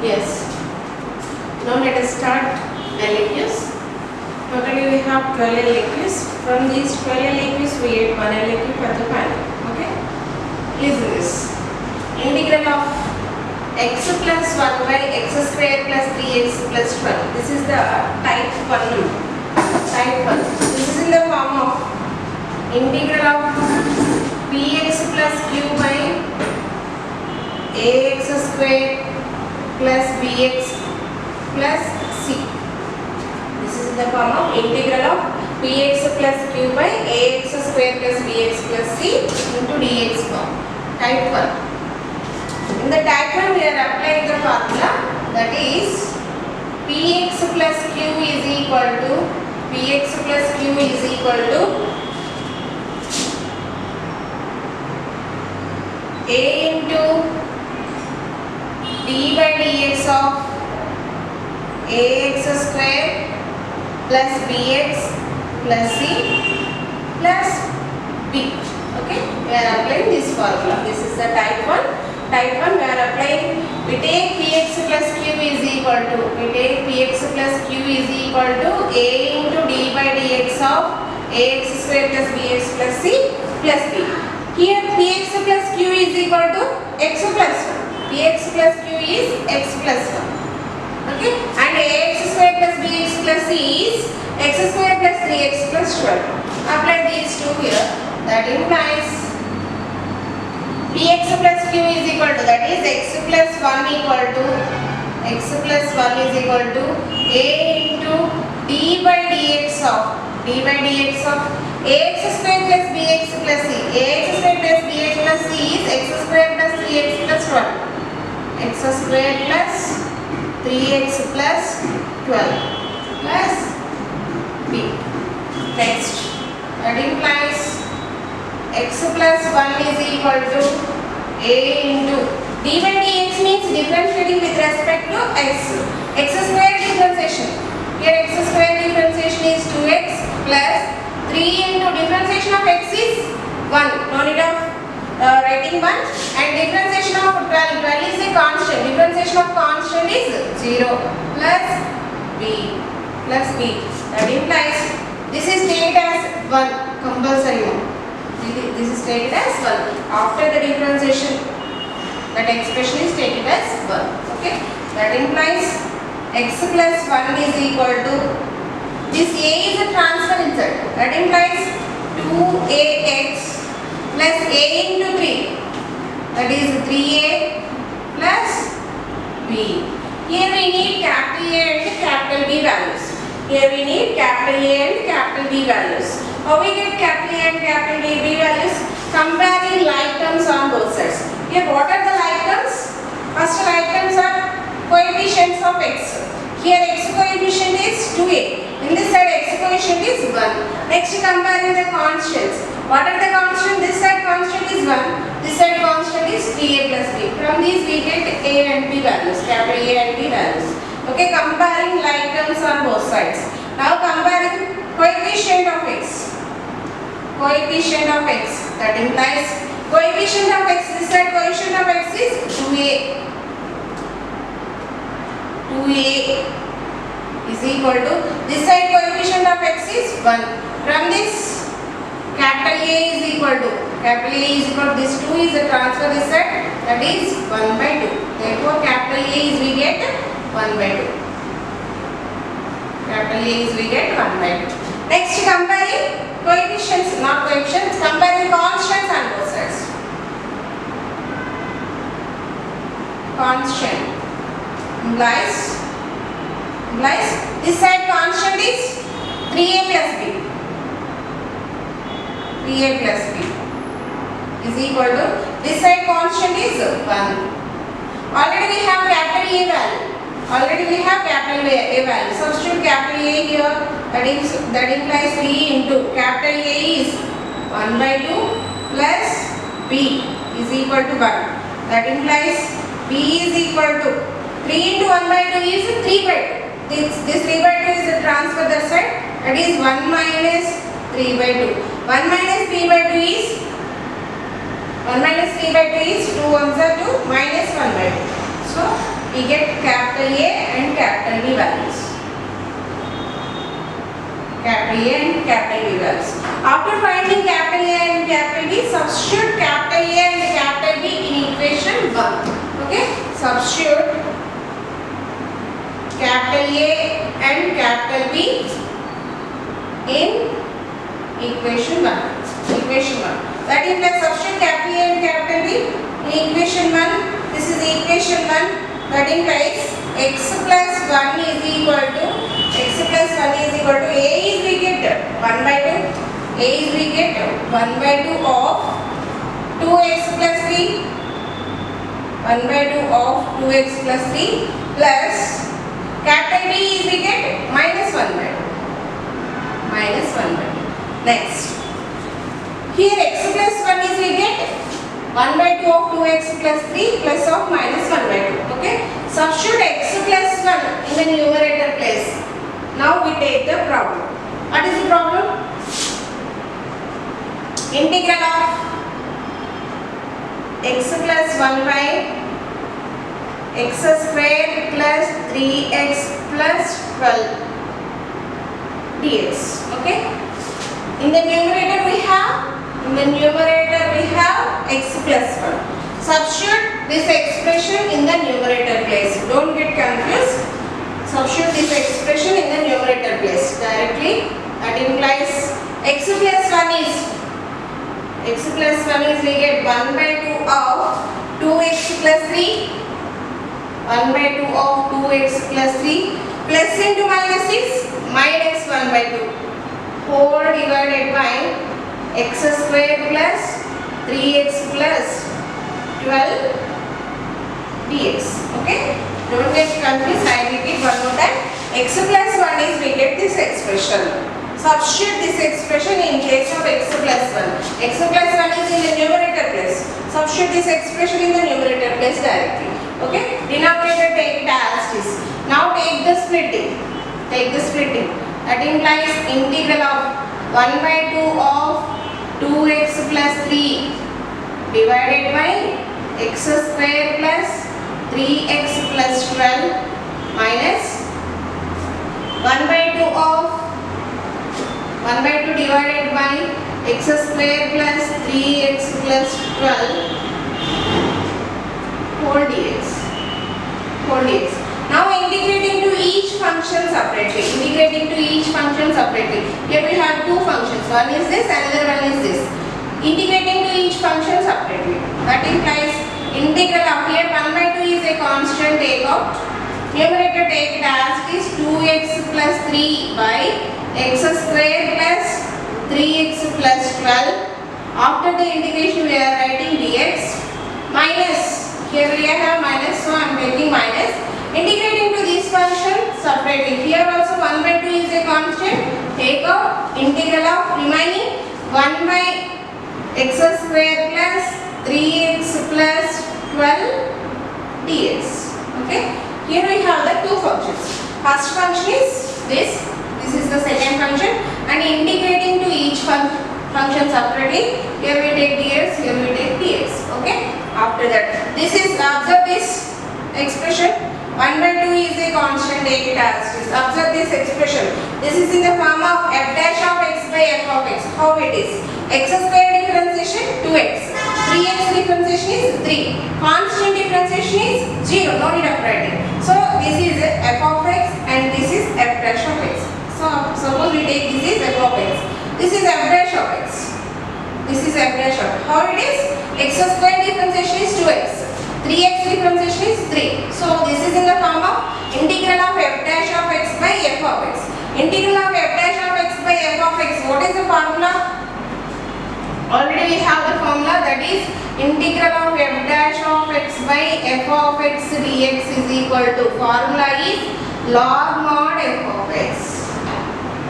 Yes. Now let us start LAQs. Totally we have 12 LAQs. From these 12 LAQs we get one LAQ per the panel. Okay. Listen this. Integral of x plus 1 by x square plus 3x plus 12. This is the type 1. Type 1. This is in the form of integral of px plus q by ax square plus bx plus c. This is in the form of integral of px plus q by ax square plus bx plus c into dx form. Type 1. In the type 1 we are applying the formula, that is px plus q is equal to a into d by dx of ax square plus bx plus c plus b. Okay, we are applying this formula. This is the type 1. Type 1 we are applying. We take px plus q is equal to a into d by dx of ax square plus bx plus c plus b. Here px plus q is equal to x plus 1. Px plus q is x plus 1. Okay, and ax square plus bx plus c is x square plus 3x plus 12. Apply these two here. That implies px plus q is equal to, that is x plus 1 is equal to a into d by dx of ax square plus bx plus c. Ax square plus bx plus c is x square plus 3x plus 12. X square plus 3x plus 12 plus b. Next, that implies x plus 1 is equal to a into d by dx means differentiating with respect to x. X square differentiation. Here x square differentiation is 2x plus 3 into differentiation of x is 1. No need of writing 1. And differentiation of 12. 12 is a constant. Differentiation of constant is 0 plus b plus b. That implies this is taken as 1 compulsory. This is taken as 1. After the differentiation, that expression is taken as 1. Okay. That implies x plus 1 is equal to, this a is a transfer insert. That implies 2ax plus a into 3. That is 3a plus b. Here we need capital A and capital B values. Here we need capital A and capital B values. How we get capital A and capital B values? Comparing like terms on both sides. Here what are the like terms? First like terms are coefficients of x. Here x coefficient is 2a. In this side x coefficient is 1. Next comparing the constants. What are the constants? This side constant is 1. This side constant is 3a plus b. From these we get a and b values. Capital A and b values. Okay, comparing like terms on both sides. Now comparing coefficient of x. Coefficient of x, that implies coefficient of x, this side coefficient of x is 2a. 2a is equal to, this side coefficient of x is 1. From this, capital A is equal to, this 2 is a transfer this side, that is 1 by 2. Therefore capital A is we get 1 by 2. Capital A is we get 1 by 2. Next comparing coefficients, not coefficients, comparing constants on both sides. Constant implies this side constant is 3a plus b. 3a plus b is equal to, this side constant is 1. Already we have capital A value. Substitute capital A here. That implies b into capital A is 1 by 2 plus b is equal to 1. That implies b is equal to 3 into 1 by 2 is 3 by 2. This 3 by 2 is a transfer that side. That is 1 minus 3 by 2. 1 minus 3 by 2 is 1 minus 3 by 2 is 2 ones are 2 minus 1 by 2. So we get capital A and capital B values. Capital A and capital B values. After finding capital A and capital B, substitute capital A and capital B in equation 1. Okay, substitute capital A and capital B in equation 1. Equation 1. That implies substitute capital A and capital B in equation 1. This is equation 1. That implies x plus 1 is equal to A is we get 1 by 2. A is we get 1 by 2 of 2x plus 3. 1 by 2 of 2x plus 3 plus capital B is we get minus 1 by 2. Minus 1 by 2. Next. Here x plus 1 is we get 1 by 2 of 2x plus 3 plus of minus 1 by 2. Okay. Substitute x plus 1 in the numerator place. Now we take the problem. What is the problem? Integral of x plus 1 by x square plus 3x plus 12 dx. Okay. In the numerator we have x plus 1. Substitute this expression in the numerator place. Don't get confused. Substitute this expression in the numerator place directly. That implies x plus 1 is we get 1 by 2 of 2x plus 3. 1 by 2 of 2x plus 3 plus into minus is minus 1 by 2 whole divided by x square plus 3x plus 12 dx. Okay. Don't get confused. I repeat one more time. X plus 1 is we get this expression. Substitute this expression in case of x plus 1. X plus 1 is in the numerator place. Substitute this expression in the numerator place directly. Okay. Denominator take it as this. Now take the splitting. That implies integral of 1 by 2 of 2x plus 3 divided by x square plus 3x plus 12 minus 1 by 2 of 1 by 2 divided by x square plus 3x plus 12 whole dx. Now integrating to each function separately. Here we have two functions. One is this, another one is this. Integrating to each function separately. That implies integral of here 1 by 2 is a constant, take out. Numerator take it as is 2x plus 3 by x square plus 3x plus 12. After the integration we are writing dx minus. Here we have minus, so I am taking minus. Integrating to this function separately. Here also 1 by 2 is a constant. Take out integral of remaining 1 by x square plus 3x plus 12 dx. Okay. Here we have the two functions. First function is this. This is the second function. And integrating to each function separately. Here we take dx. Here we take dx. Okay. After that, this is observe this expression. 1 by 2 is a constant, take it as this. Observe this expression. This is in the form of f dash of x by f of x. How it is? X square differentiation 2x. 3x differentiation is 3. Constant differentiation is 0. No need of writing. So this is f of x and this is f dash of x. So suppose we take this is f of x. This is f dash of x. This is f dash of x. How it is? X square differentiation is 2x. 3x differentiation is 3. So this is in the form of integral of f dash of x by f of x. Integral of f dash of x by f of x. What is the formula? Already we have the formula, that is integral of f dash of x by f of x dx is equal to, formula is log mod f of x.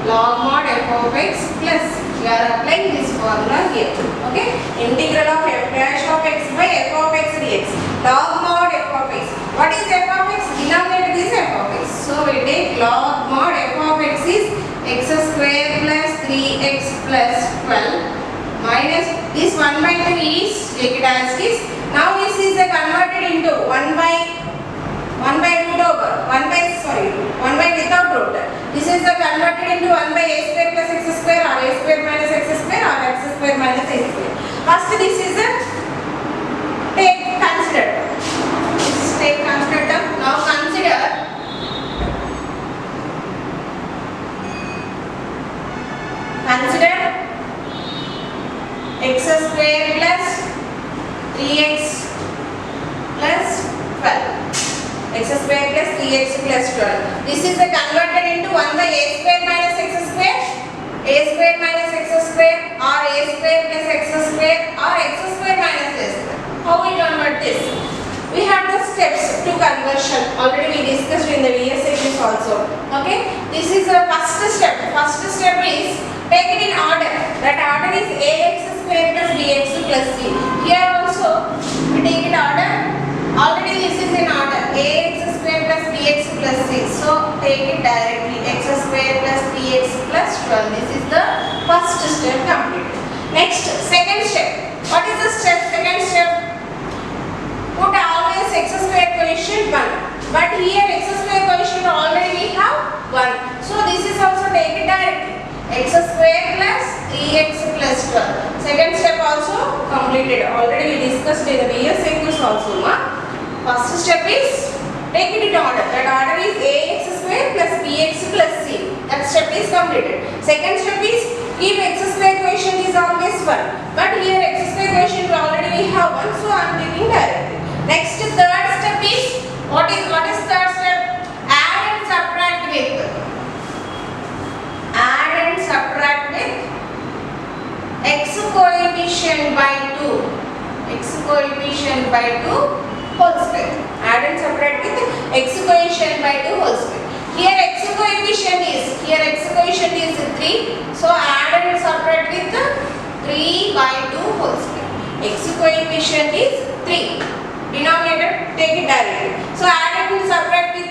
Log mod f of x plus, we are applying this formula here. Okay. Integral of f dash of x by f of x dx. Log mod f of x. What is f of x? Denominator is f of x. So we take log mod f of x is x square plus 3x plus 12 minus this 1 by 2 is, take it as is. Now this is converted into 1 by bx plus 12. This is converted into 1 by a square minus x square, a square minus x square, or a square plus x square, or x square minus a square. How we convert this? We have the steps to conversion. Already we discussed in the VS series also. Okay, this is the first step. First step is take it in order. That order is ax square plus bx plus c. Here also we take it order. Already this is in order. Ax square plus bx plus c. So take it directly. X square plus bx plus 12. This is the first step completed. Next, second step. What is the step? Second step. Put always x square coefficient 1. But here x square coefficient already we have 1. So this is also take it directly. X square plus 3x plus 12. Second step also completed. Already we discussed in the VS series also. First step is take it in order. That order is ax square plus bx plus c. That step is completed. Second step is keep x square coefficient is always 1. But here x square coefficient already we have 1. So I am taking directly. Next, third step is what is third step? Add and subtract with x coefficient by 2. X coefficient by 2 whole square. Add and subtract with x coefficient by 2 whole square. Here x coefficient is 3. So add and subtract with 3 by 2 whole square. X coefficient is 3. Denominator take it directly. So add and subtract with